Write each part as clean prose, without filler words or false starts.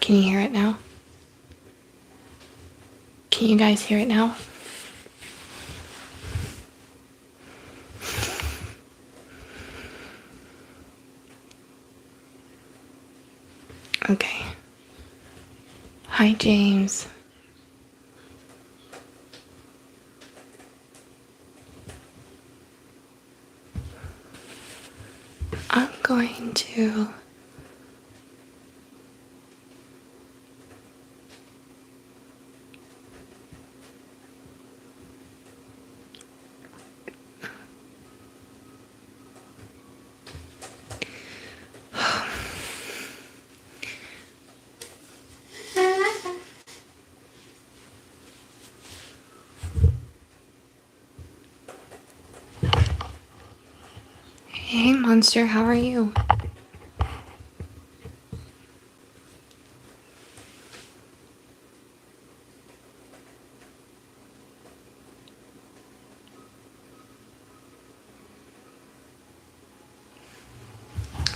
Can you hear it now? Can you guys hear it now? Okay. Hi, James. I'm going to Hey, Monster, how are you?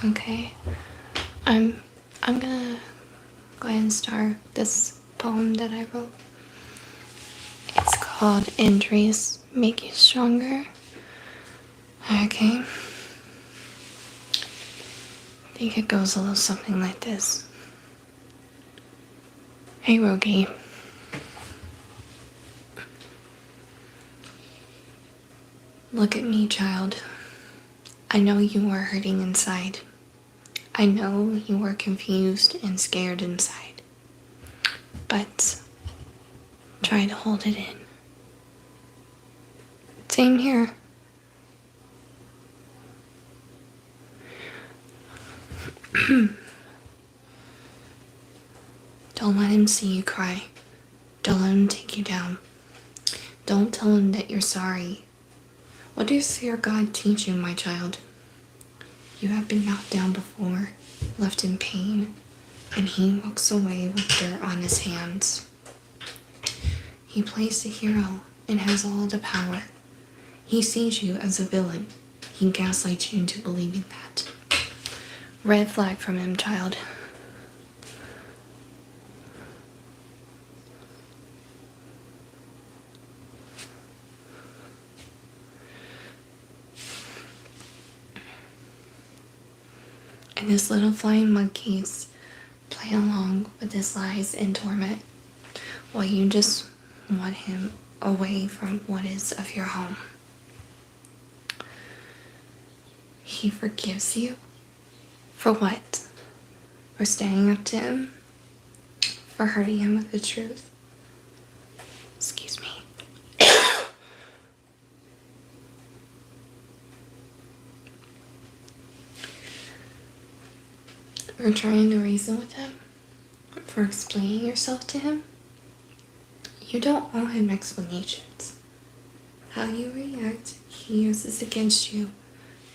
Okay. I'm gonna go ahead and start this poem that I wrote. It's called Injuries Make You Stronger. Okay. I think it goes a little something like this. Hey, Rogie. Look at me, child. I know you are hurting inside. I know you are confused and scared inside. But try to hold it in. Same here. Don't let him see you cry. Don't let him take you down. Don't tell him that you're sorry. What does your God teach you, my child? You have been knocked down before, left in pain, and he walks away with dirt on his hands. He plays the hero and has all the power. He sees you as a villain. He gaslights you into believing that. Red flag from him, child. And his little flying monkeys play along with his lies and torment while you just want him away from what is of your home. He forgives you. For what? For standing up to him? For hurting him with the truth? Excuse me. For trying to reason with him? For explaining yourself to him? You don't owe him explanations. How you react, he uses against you.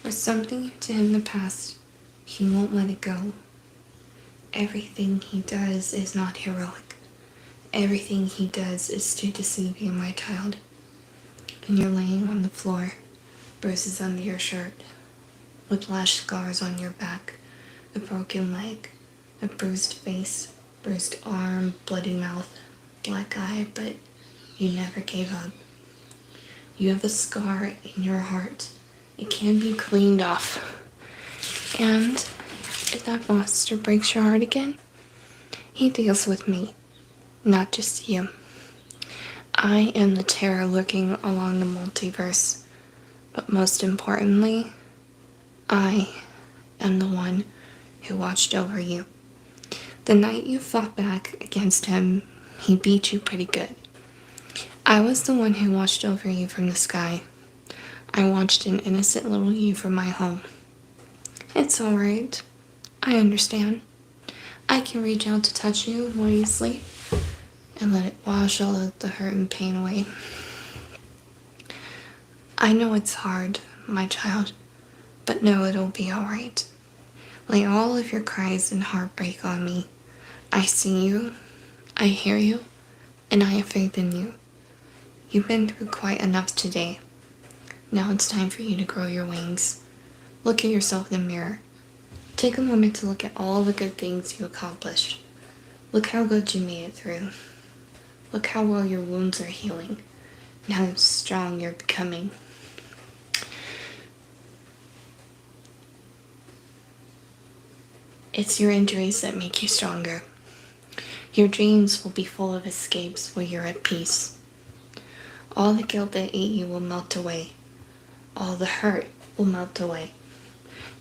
For something you did in the past, he won't let it go. Everything he does is not heroic. Everything he does is to deceive you, my child. And you're laying on the floor, bruises under your shirt, whiplash scars on your back, a broken leg, a bruised face, bruised arm, bloody mouth, black eye, but you never gave up. You have a scar in your heart. It can be cleaned off. And if that monster breaks your heart again, he deals with me, not just you. I am the terror lurking along the multiverse, but most importantly, I am the one who watched over you. The night you fought back against him, he beat you pretty good. I was the one who watched over you from the sky. I watched an innocent little you from my home. It's alright. I understand. I can reach out to touch you while you sleep and let it wash all of the hurt and pain away. I know it's hard, my child, but know it'll be alright. Lay all of your cries and heartbreak on me. I see you, I hear you, and I have faith in you. You've been through quite enough today. Now it's time for you to grow your wings. Look at yourself in the mirror. Take a moment to look at all the good things you accomplished. Look how good you made it through. Look how well your wounds are healing and how strong you're becoming. It's your injuries that make you stronger. Your dreams will be full of escapes where you're at peace. All the guilt that ate you will melt away. All the hurt will melt away.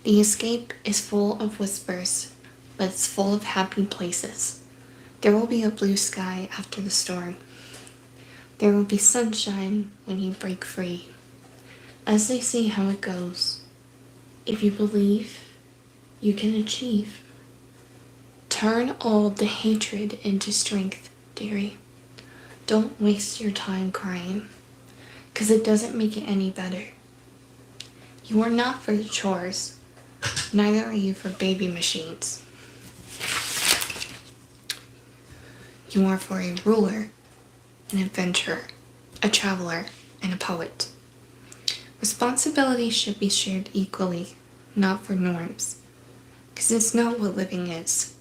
The escape is full of whispers, but it's full of happy places. There will be a blue sky after the storm. There will be sunshine when you break free. As they see how it goes, if you believe, you can achieve. Turn all the hatred into strength, dearie. Don't waste your time crying, 'cause it doesn't make it any better. You are not for the chores, neither are you for baby machines. You are for a ruler, an adventurer, a traveler, and a poet. Responsibility should be shared equally, not for norms, 'cause it's not what living is.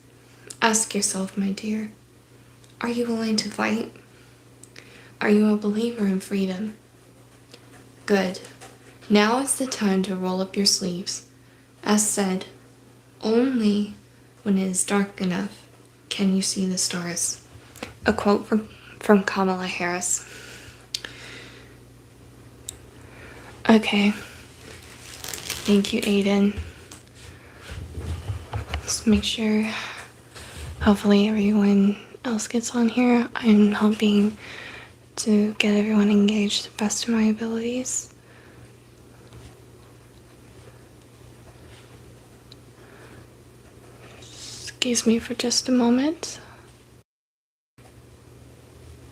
Ask yourself, my dear, are you willing to fight? Are you a believer in freedom? Good. Now is the time to roll up your sleeves. As said, only when it is dark enough can you see the stars. A quote from Kamala Harris. Okay. Thank you, Aiden. Let's make sure, hopefully everyone else gets on here. I'm helping to get everyone engaged to the best of my abilities. Excuse me for just a moment.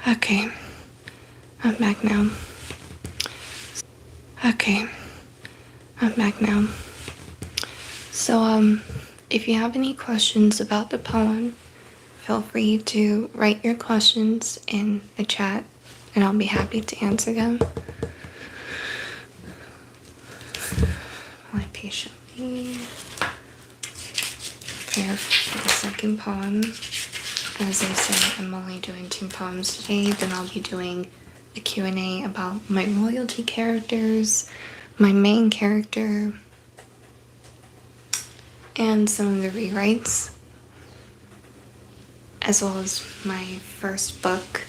Okay, I'm back now. So, if you have any questions about the poem, feel free to write your questions in the chat, and I'll be happy to answer them. While I patiently prepare for the second poem. As I said, I'm only doing 2 poems today, then I'll be doing a Q&A about my royalty characters, my main character, and some of the rewrites, as well as my first book.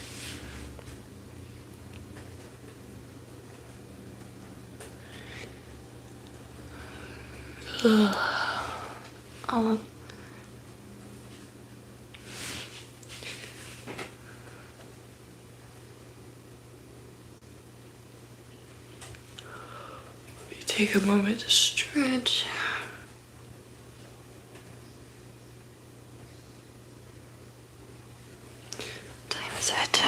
I'll take a moment to stretch. What time is it?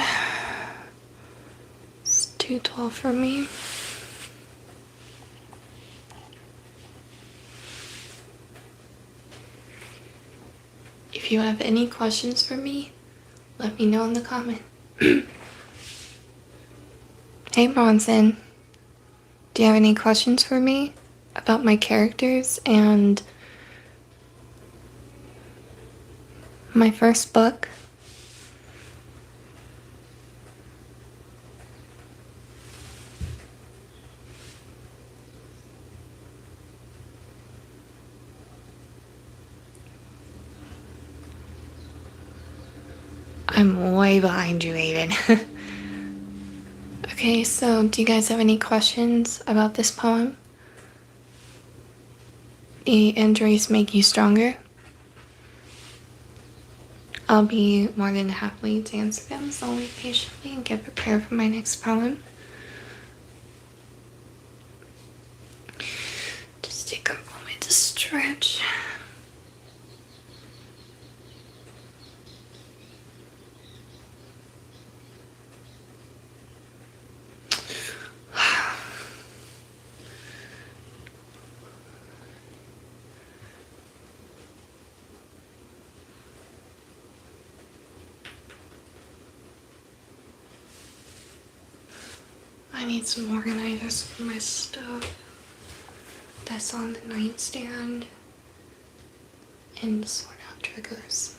It's 2:12 for me. If you have any questions for me, let me know in the comment. Hey Bronson, do you have any questions for me about my characters and my first book? I'm way behind you, Aiden. Okay, so do you guys have any questions about this poem? The injuries make you stronger. I'll be more than happy to answer them, so I'll wait patiently and get prepared for my next poem. Just take a moment to stretch. I need some organizers for my stuff that's on the nightstand and sort out triggers.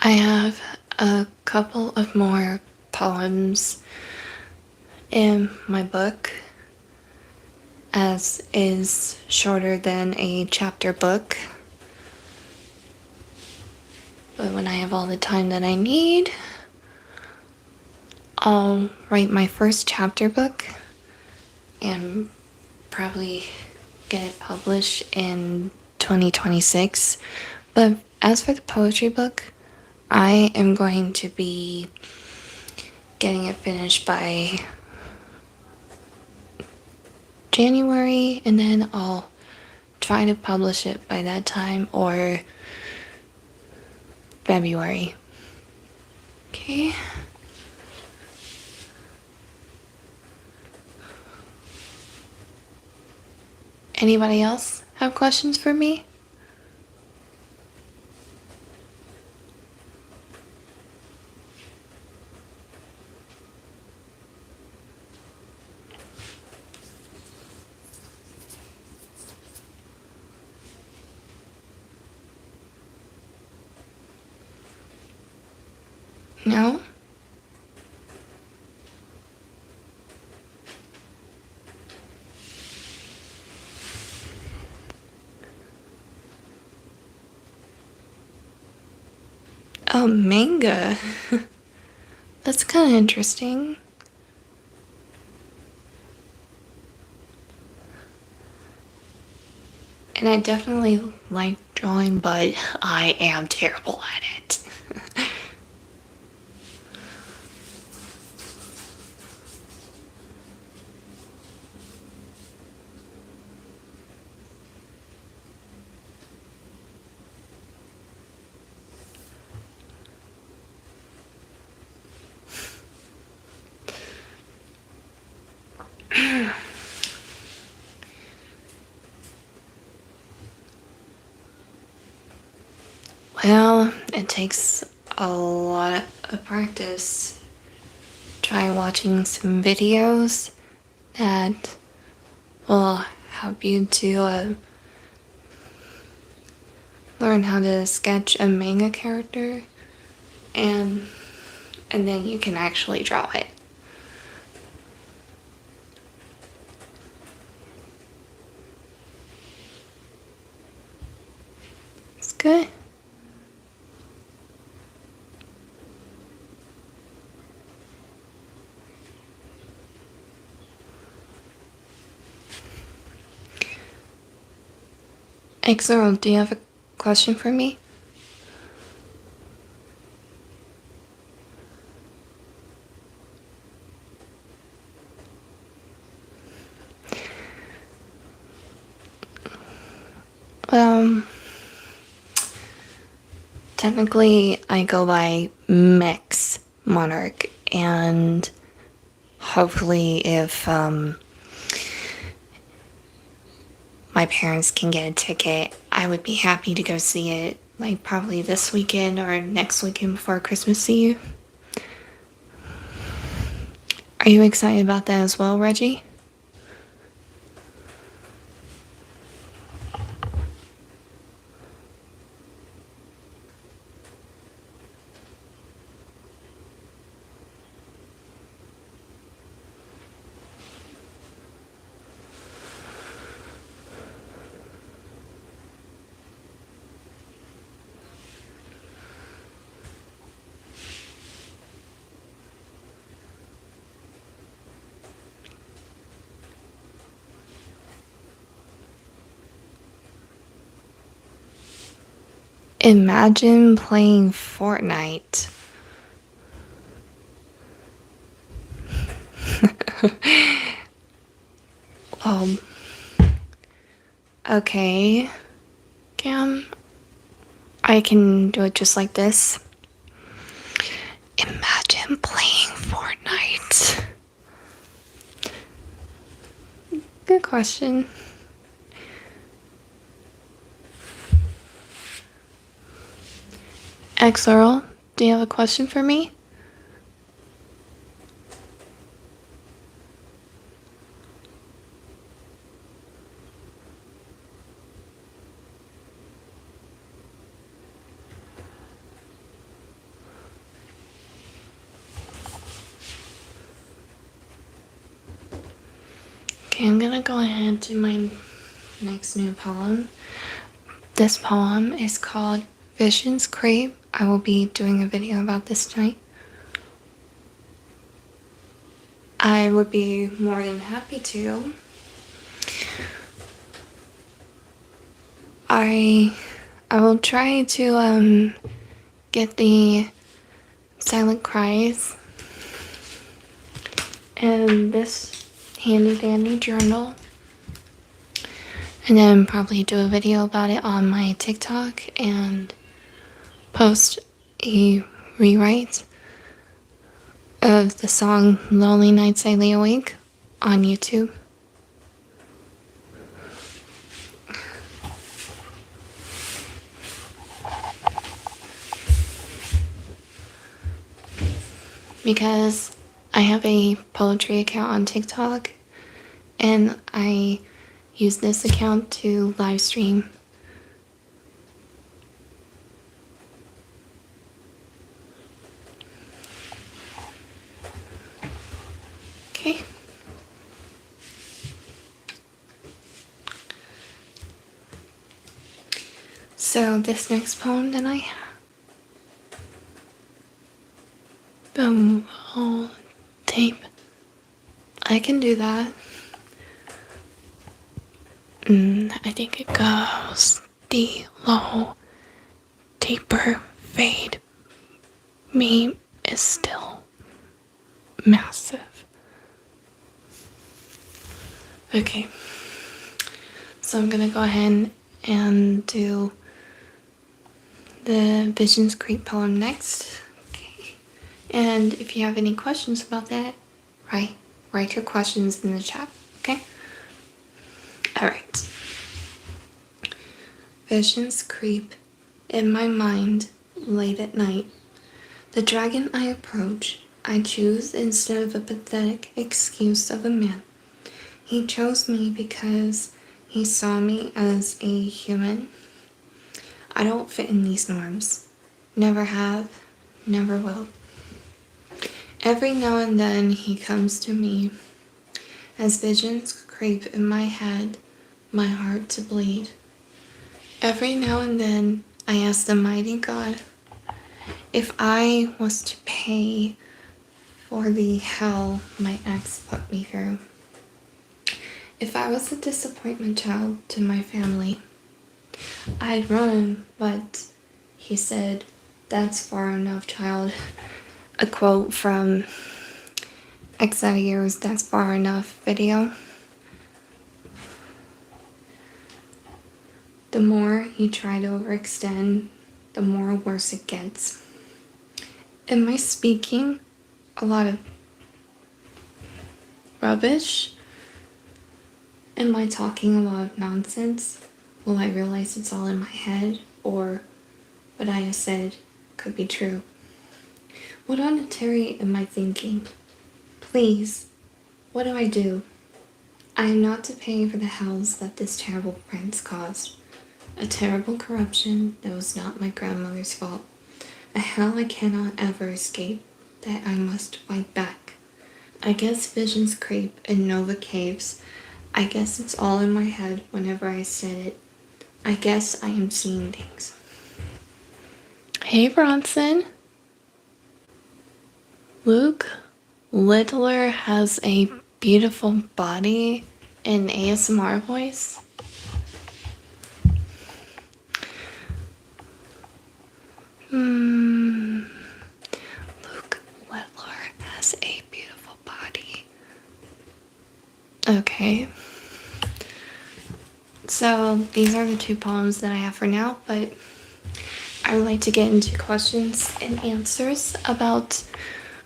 I have a couple of more poems in my book, as is shorter than a chapter book. But when I have all the time that I need, I'll write my first chapter book and probably get it published in 2026. But as for the poetry book, I am going to be getting it finished by January, and then I'll try to publish it by that time, or February. Okay. Anybody else have questions for me? No? Oh, manga. That's kind of interesting. And I definitely like drawing, but I am terrible at it. Well, it takes a lot of practice. Try watching some videos that will help you to learn how to sketch a manga character, and then you can actually draw it. It's good. Exo, do you have a question for me? Um, Technically, I go by Mix Monarch, and hopefully, if my parents can get a ticket, I would be happy to go see it, like probably this weekend or next weekend before Christmas Eve. Are you excited about that as well, Reggie? Imagine playing Fortnite. um, okay, Cam, I can do it just like this. Imagine playing Fortnite. Good question. XRL, do you have a question for me? Okay, I'm gonna go ahead to my next new poem. This poem is called Vision's Creep. I will be doing a video about this tonight. I would be more than happy to. I will try to get the silent cries in this handy dandy journal, and then probably do a video about it on my TikTok and post a rewrite of the song Lonely Nights I Lay Awake on YouTube. Because I have a poetry account on TikTok, and I use this account to live stream. Okay. So this next poem that I have, the whole tape. I can do that. I think it goes the low taper fade. Me is still massive. Okay, so I'm gonna go ahead and do the Visions Creep poem next. Okay, and if you have any questions about that, write your questions in the chat. Okay. All right. Visions creep in my mind late at night. The dragon I approach, I choose instead of a pathetic excuse of a man. He chose me because he saw me as a human. I don't fit in these norms. Never have, never will. Every now and then he comes to me. As visions creep in my head, my heart to bleed. Every now and then I ask the mighty God if I was to pay for the hell my ex put me through. If I was a disappointment child to my family, I'd run, but he said, "That's far enough, child." A quote from EXE's That's Far Enough video. The more you try to overextend, the more worse it gets. Am I speaking a lot of rubbish? Am I talking a lot of nonsense? Will I realize it's all in my head, or what I have said could be true? What unitary am I thinking? Please, what do I do? I am not to pay for the hells that this terrible prince caused. A terrible corruption that was not my grandmother's fault. A hell I cannot ever escape, that I must fight back. I guess visions creep in Nova caves. I guess it's all in my head whenever I said it. I guess I am seeing things. Hey Bronson. Luke Littler has a beautiful body in ASMR voice. Luke Littler has a beautiful body. Okay. So these are the two poems that I have for now, but I would like to get into questions and answers about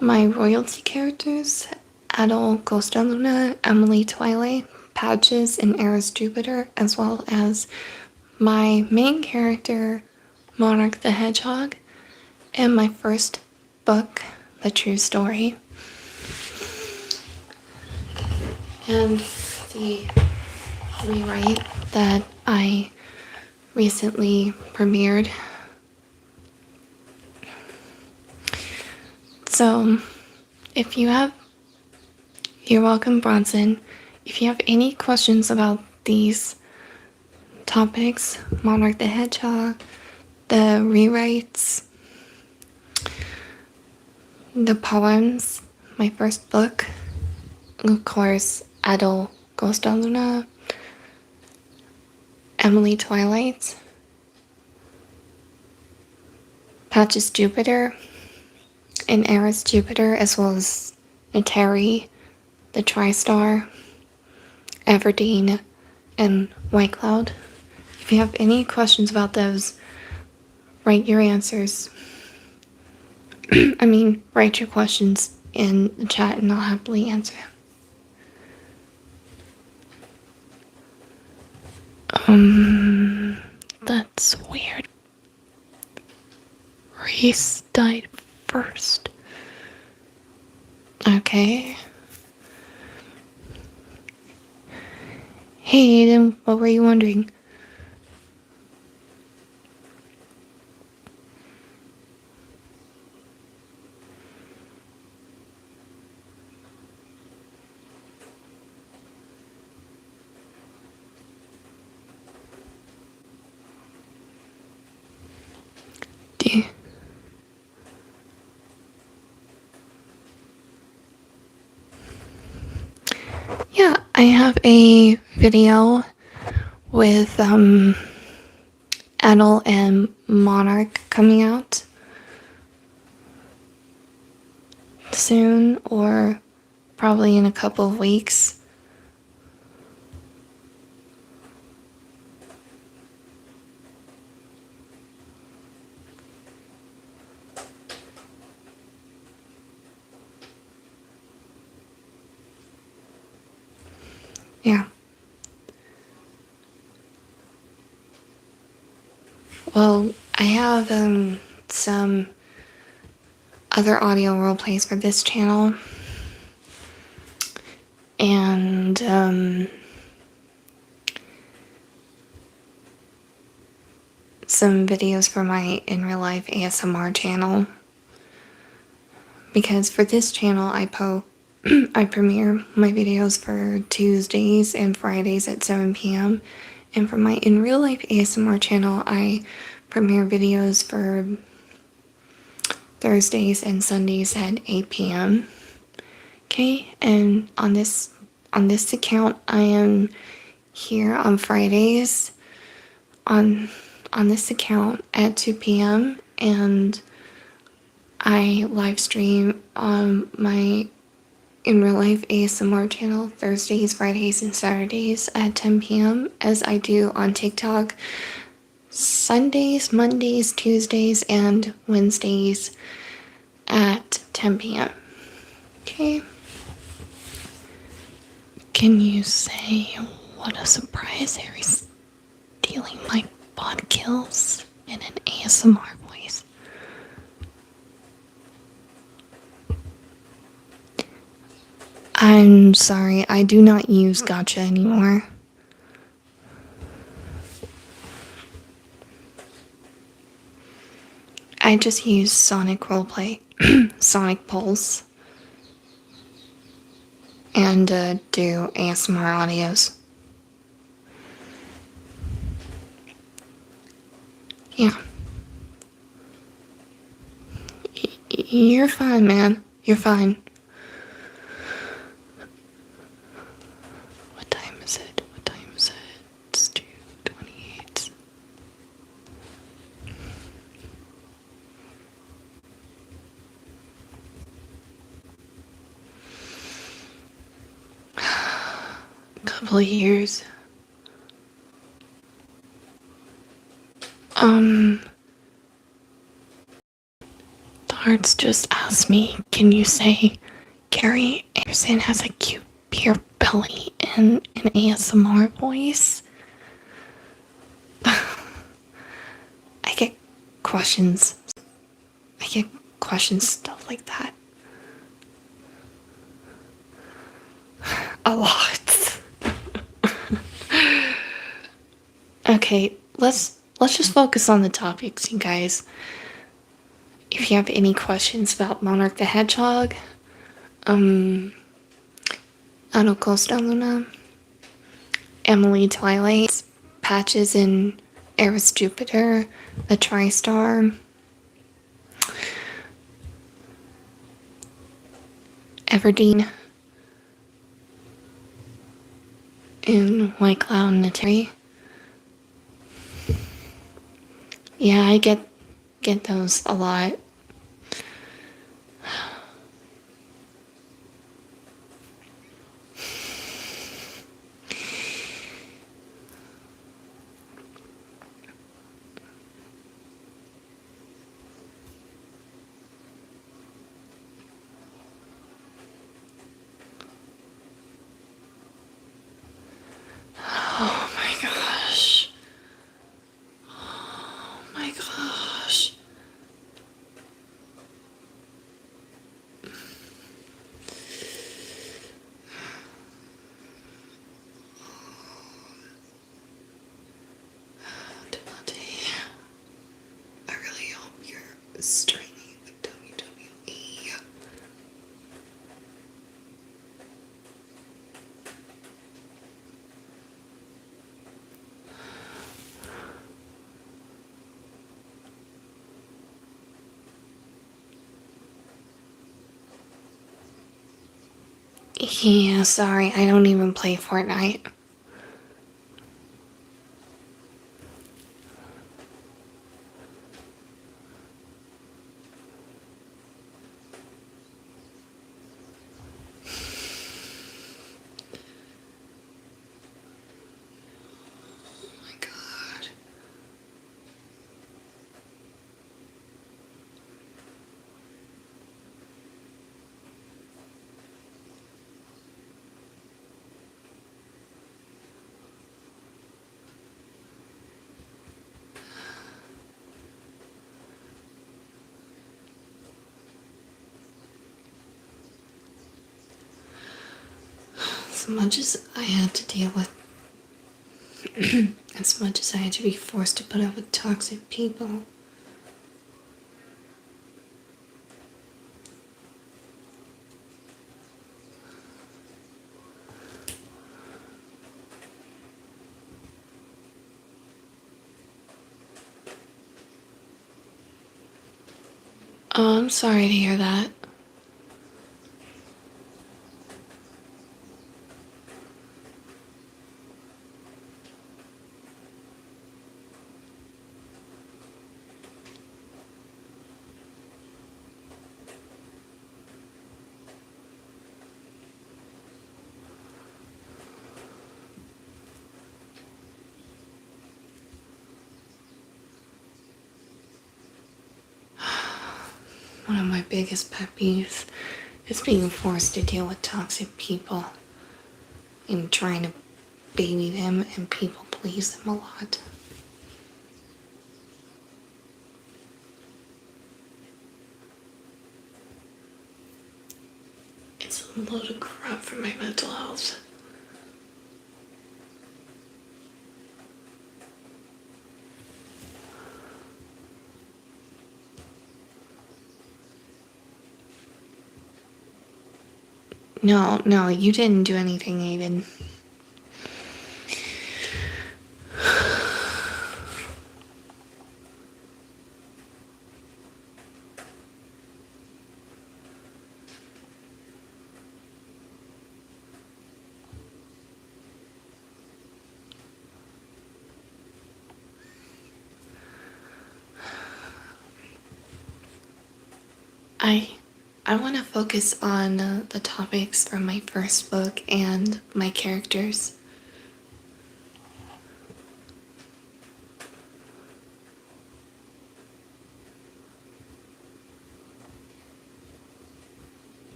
my royalty characters, Adol, Ghosta Luna, Emily Twilight, Patches, and Eris Jupiter, as well as my main character, Monarch the Hedgehog, and my first book, The True Story. And the rewrite that I recently premiered. So, if you have, you're welcome, Bronson. If you have any questions about these topics, Monarch the Hedgehog, the rewrites, the poems, my first book, of course, Adol Ghost on Luna, Emily Twilight, Patches Jupiter, and Eris Jupiter, as well as Nateri, the TriStar, Everdeen, and White Cloud. If you have any questions about those, write your answers. Write your questions in the chat and I'll happily answer them. That's weird. Reese died first. Okay. Hey, Aiden, what were you wondering? Yeah, I have a video with Adol and Monarch coming out soon, or probably in a couple of weeks. Yeah. Well, I have some other audio role plays for this channel, and some videos for my in real life ASMR channel. Because for this channel, I premiere my videos for Tuesdays and Fridays at 7 p.m. And for my in real life ASMR channel, I premiere videos for Thursdays and Sundays at 8 p.m. Okay, and on this account, I am here on Fridays on this account at 2 p.m. and I live stream on my in real life ASMR channel Thursdays, Fridays, and Saturdays at 10 p.m. as I do on TikTok Sundays, Mondays, Tuesdays, and Wednesdays at 10 p.m. Okay. Can you say what a surprise Harry's stealing my bot kills in an ASMR voice? I'm sorry, I do not use gacha anymore. I just use Sonic Roleplay, Sonic Pulse, and do ASMR audios. Yeah. You're fine, man. You're fine. What time is it? It's 2:28. Couple of years. The hearts just asked me, can you say Carrie Anderson has a cute beer belly in an ASMR voice? I get questions. Stuff like that. A lot. Okay, let's just focus on the topics, you guys. If you have any questions about Monarch the Hedgehog, Auto Costa Luna, Emily Twilight, Patches in Eris Jupiter, the TriStar, Everdeen, in White Cloud and Nateri. Yeah, I get those a lot. Oh my gosh. Oh my gosh. Devante, I really hope you're straining with WWE. Yeah, sorry, I don't even play Fortnite. Oh my god. As much as I had to deal with, as much as I had to be forced to put up with toxic people, oh, I'm sorry to hear that. One of my biggest pet peeves is being forced to deal with toxic people and trying to baby them and people please them a lot. It's a load of crap for my mental health. No, you didn't do anything, Aiden. I want to focus on the topics from my first book and my characters.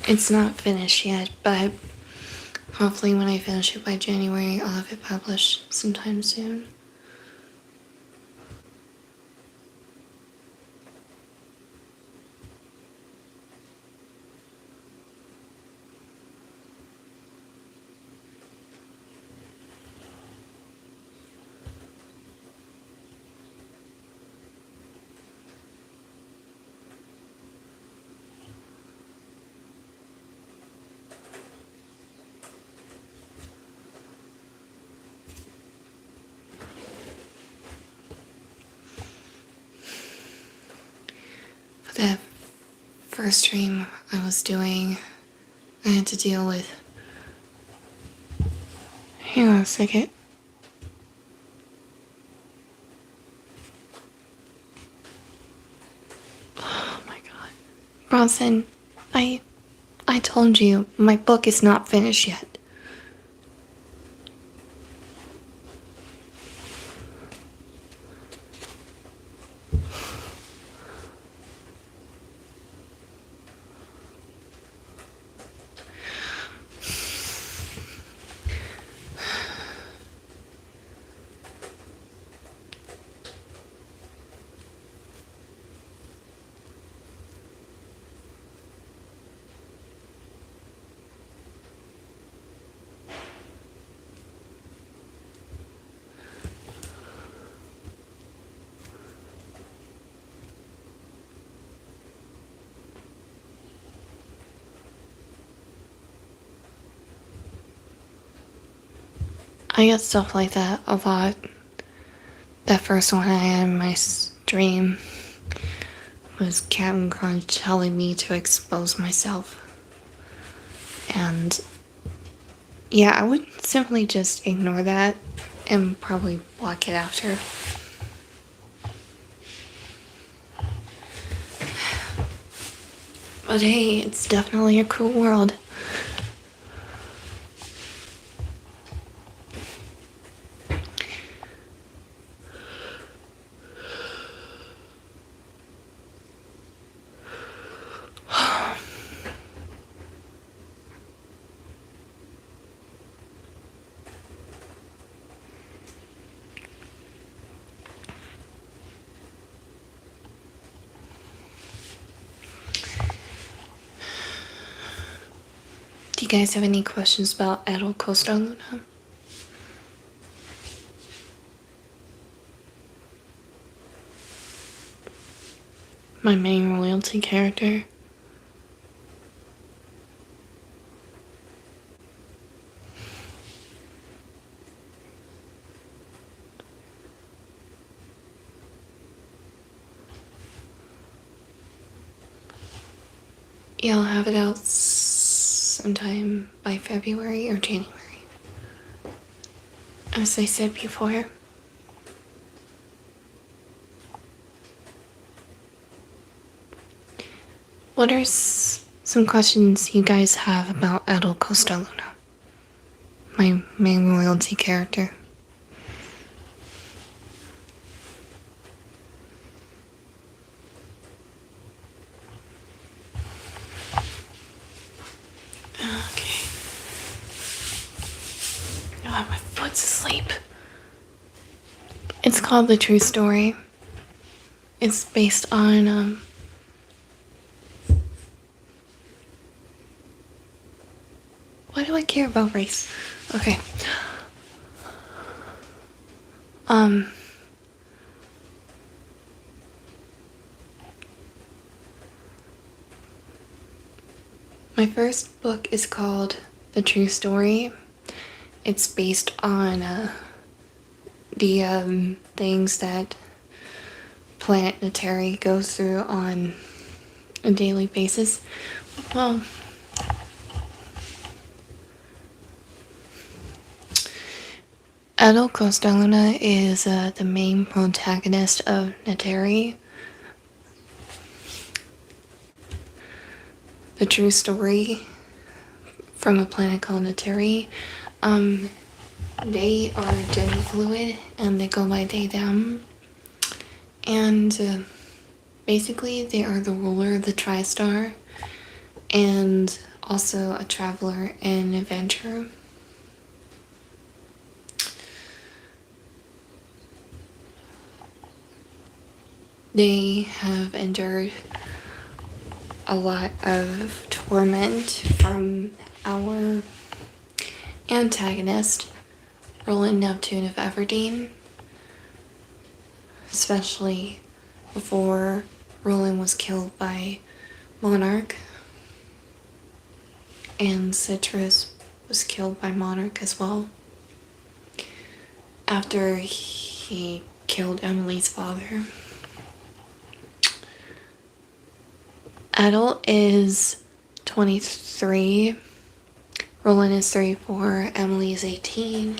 It's not finished yet, but hopefully when I finish it by January, I'll have it published sometime soon. first stream I was doing, I had to deal with... Hang on a second. Oh my god. Bronson, I told you, my book is not finished yet. I get stuff like that a lot. That first one I had in my stream was Captain Crunch telling me to expose myself. And yeah, I would simply just ignore that and probably block it after. But hey, it's definitely a cool world. Do you guys have any questions about Adult Costa Luna? My main royalty character. Yeah, I'll have it out sometime by February or January. As I said before. What are some questions you guys have about Adult Costa Luna? My main royalty character. Okay. Oh, my foot's asleep. It's called The True Story. It's based on, why do I care about race? Okay. My first book is called The True Story. It's based on the things that Planet Nateri goes through on a daily basis. Well, Adult Costa Luna is the main protagonist of Nateri. The true story from a planet called Nateri. They are gender fluid and they go by they, them. And basically, they are the ruler of the TriStar and also a traveler and adventurer. They have endured a lot of torment from our antagonist, Roland Neptune of Everdeen, especially before Roland was killed by Monarch, and Citrus was killed by Monarch as well, after he killed Emily's father. Adult is 23. Roland is 34. Emily is 18.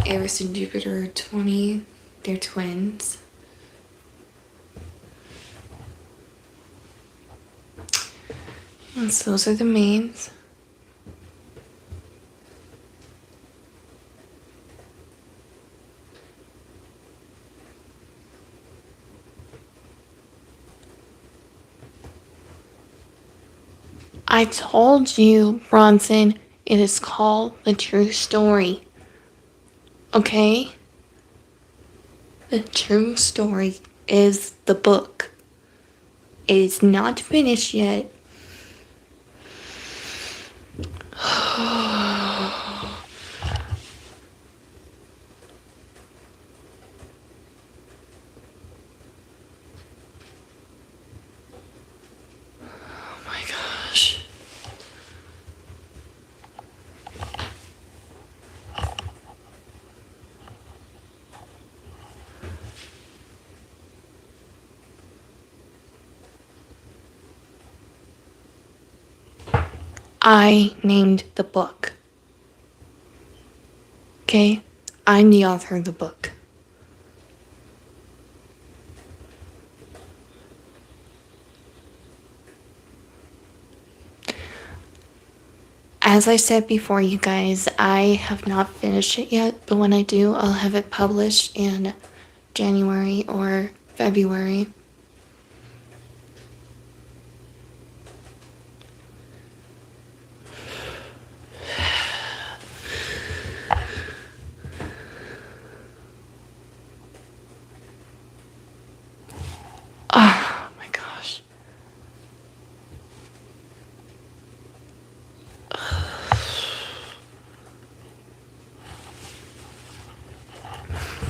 Eris and Jupiter are 20. They're twins. And so those are the mains. I told you, Bronson, it is called The True Story. Okay? The true story is the book. It is not finished yet. Oh my gosh. I named the book. Okay? I'm the author of the book. As I said before, you guys, I have not finished it yet, but when I do, I'll have it published in January or February.